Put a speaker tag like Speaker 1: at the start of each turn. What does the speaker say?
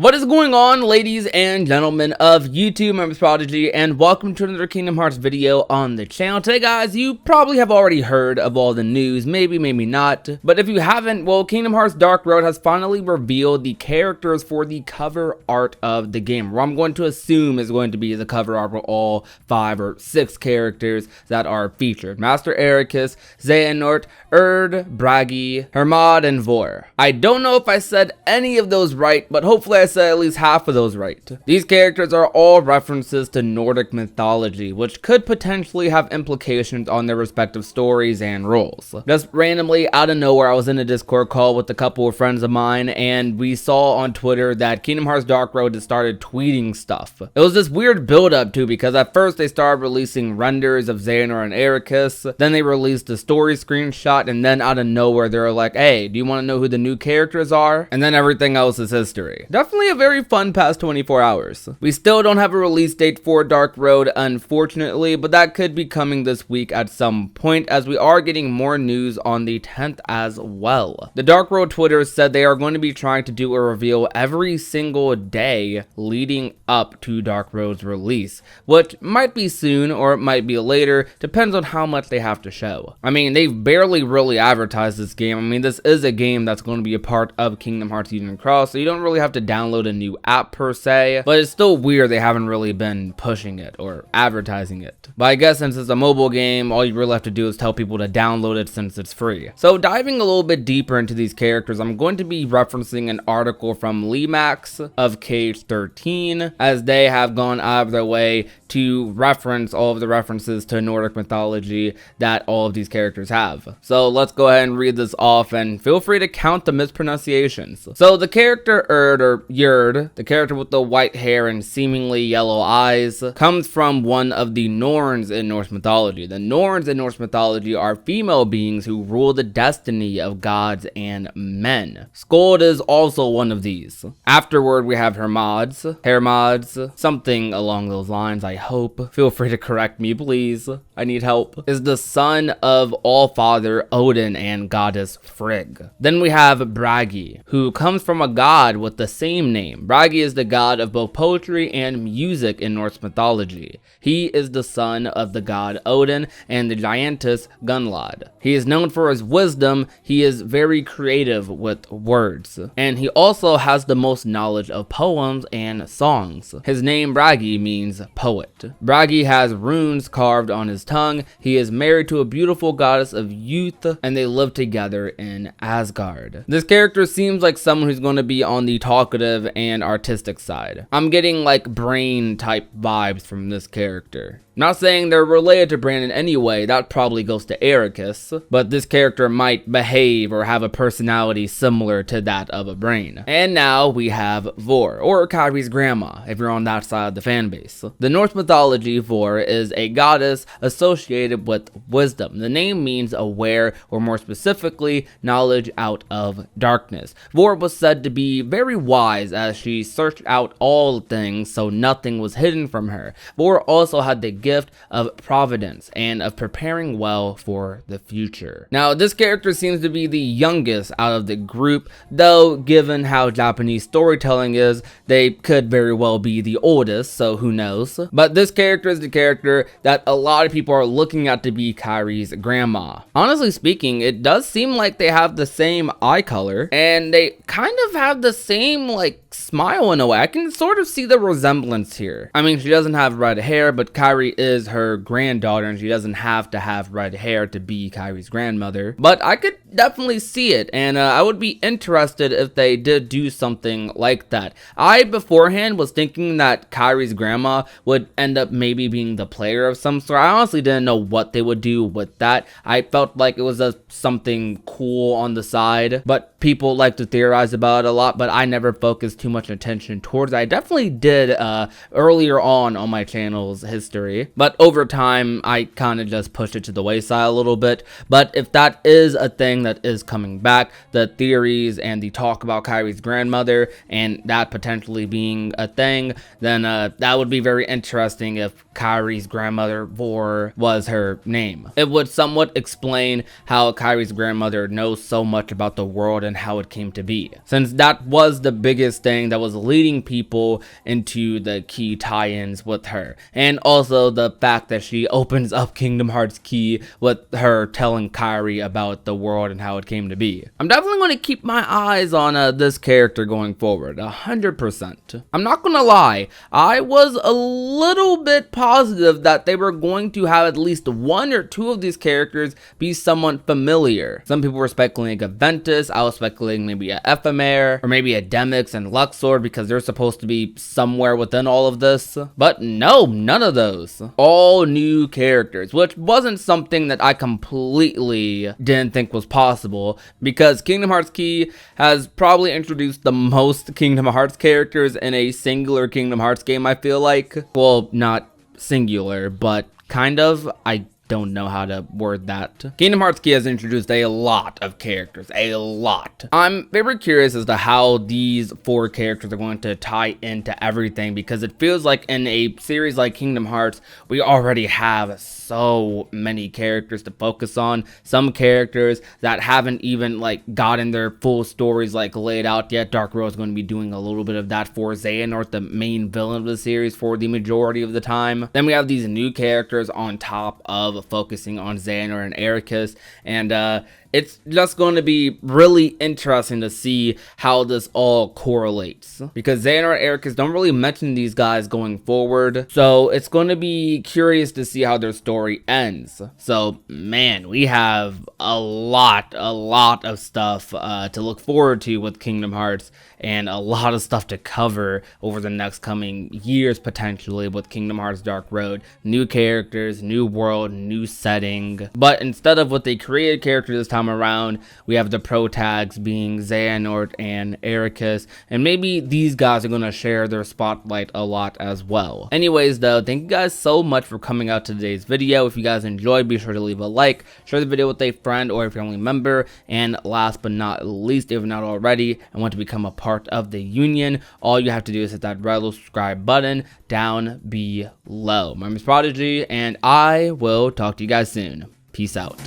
Speaker 1: What is going on, ladies and gentlemen of YouTube? My name is Prodigy, and welcome to another Kingdom Hearts video on the channel. Today, guys, you probably have already heard of all the news, maybe not, but if you haven't, well, Kingdom Hearts Dark Road has finally revealed the characters for the cover art of the game, where I'm going to assume is going to be the cover art for all 5 or 6 characters that are featured. Master Ericus, Xehanort, Erd, Bragi, Hermod, and Vor. I don't know if I said any of those right, but hopefully I said at least half of those right. These characters are all references to Nordic mythology, which could potentially have implications on their respective stories and roles. Just randomly, out of nowhere, I was in a Discord call with a couple of friends of mine, and we saw on Twitter that Kingdom Hearts Dark Road had started tweeting stuff. It was this weird build-up too, because at first they started releasing renders of Xehanort and Ericus, then they released a story screenshot, and then out of nowhere they were like, hey, do you want to know who the new characters are? And then everything else is history. Definitely a very fun past 24 hours. We still don't have a release date for Dark Road, unfortunately, but that could be coming this week at some point, as we are getting more news on the 10th as well. The Dark Road Twitter said they are going to be trying to do a reveal every single day leading up to Dark Road's release, which might be soon or it might be later, depends on how much they have to show. I mean, they've barely really advertised this game. I mean, this is a game that's going to be a part of Kingdom Hearts Union Cross, so you don't really have to download a new app per se, but it's still weird they haven't really been pushing it or advertising it. But I guess since it's a mobile game, all you really have to do is tell people to download it since it's free. So diving a little bit deeper into these characters, I'm going to be referencing an article from Limax of KH13, as they have gone out of their way to reference all of the references to Nordic mythology that all of these characters have. So let's go ahead and read this off, and feel free to count the mispronunciations. So the character Erd, or Yerd, the character with the white hair and seemingly yellow eyes, comes from one of the Norns in Norse mythology. The Norns in Norse mythology are female beings who rule the destiny of gods and men. Skuld is also one of these. Afterward, we have Hermods, something along those lines, I hope. Feel free to correct me, please. I need help. Is the son of All-Father Odin and goddess Frigg. Then we have Bragi, who comes from a god with the same name. Bragi is the god of both poetry and music in Norse mythology. He is the son of the god Odin and the giantess Gunnlod. He is known for his wisdom. He is very creative with words, and he also has the most knowledge of poems and songs. His name Bragi means poet. Bragi has runes carved on his tongue. He is married to a beautiful goddess of youth, and they live together in Asgard. This character seems like someone who's going to be on the talkative and artistic side. I'm getting like Brain type vibes from this character. Not saying they're related to Brain in any way, that probably goes to Ericus, but this character might behave or have a personality similar to that of a Brain. And now we have Vor, or Kairi's grandma, if you're on that side of the fan base. The Norse mythology, Vor is a goddess associated with wisdom. The name means aware, or more specifically, knowledge out of darkness. Vor was said to be very wise as she searched out all things, so nothing was hidden from her. Vor also had the gift of providence and of preparing well for the future. Now, this character seems to be the youngest out of the group, though given how Japanese storytelling is, they could very well be the oldest, so who knows. But this character is the character that a lot of people are looking at to be Kairi's grandma. Honestly speaking, it does seem like they have the same eye color, and they kind of have the same like smile in a way. I can sort of see the resemblance here. I mean, she doesn't have red hair, but Kairi is her granddaughter, and she doesn't have to have red hair to be Kairi's grandmother. But I could definitely see it, and I would be interested if they did do something like that. I beforehand was thinking that Kairi's grandma would end up maybe being the player of some sort. I honestly didn't know what they would do with that. I felt like it was something cool on the side, but people like to theorize about it a lot, but I never focused too much attention towards it. I definitely did earlier on my channel's history, but over time I kind of just pushed it to the wayside a little bit. But if that is a thing that is coming back, the theories and the talk about Kairi's grandmother and that potentially being a thing, then that would be very interesting interesting if Kairi's grandmother Vor was her name. It would somewhat explain how Kairi's grandmother knows so much about the world and how it came to be, since that was the biggest thing that was leading people into the key tie-ins with her. And also the fact that she opens up Kingdom Hearts Key with her telling Kairi about the world and how it came to be. I'm definitely going to keep my eyes on this character going forward, 100%. I'm not going to lie, I was a little bit positive that they were going to have at least one or two of these characters be somewhat familiar. Some people were speculating a Ventus, I was speculating maybe a Ephemer, or maybe a Demyx and Luxord because they're supposed to be somewhere within all of this. But no, none of those. All new characters, which wasn't something that I completely didn't think was possible, because Kingdom Hearts Key has probably introduced the most Kingdom Hearts characters in a singular Kingdom Hearts game, I feel like. Well, not singular, but kind of. I don't know how to word that. Kingdom Hearts Key has introduced a lot of characters, a lot. I'm very curious as to how these 4 characters are going to tie into everything, because it feels like in a series like Kingdom Hearts, we already have so many characters to focus on. Some characters that haven't even like gotten their full stories like laid out yet. Dark Road is going to be doing a little bit of that for Xehanort, the main villain of the series, for the majority of the time. Then we have these new characters on top of focusing on Xehanort and Ericus, and it's just going to be really interesting to see how this all correlates, because Xehanort and Ericus don't really mention these guys going forward, so it's going to be curious to see how their story ends. So man, we have a lot of stuff to look forward to with Kingdom Hearts, and a lot of stuff to cover over the next coming years potentially with Kingdom Hearts Dark Road. New characters, new world, new setting, but instead of what they created characters this time around, we have the pro tags being Xehanort and Ericus, and maybe these guys are going to share their spotlight a lot as well. Anyways though, thank you guys so much for coming out to today's video. If you guys enjoyed, be sure to leave a like, share the video with a friend or a family member, and last but not least, if you're not already and want to become a part of the union, all you have to do is hit that red little subscribe button down below. My name is Prodigy, and I will talk to you guys soon. Peace out.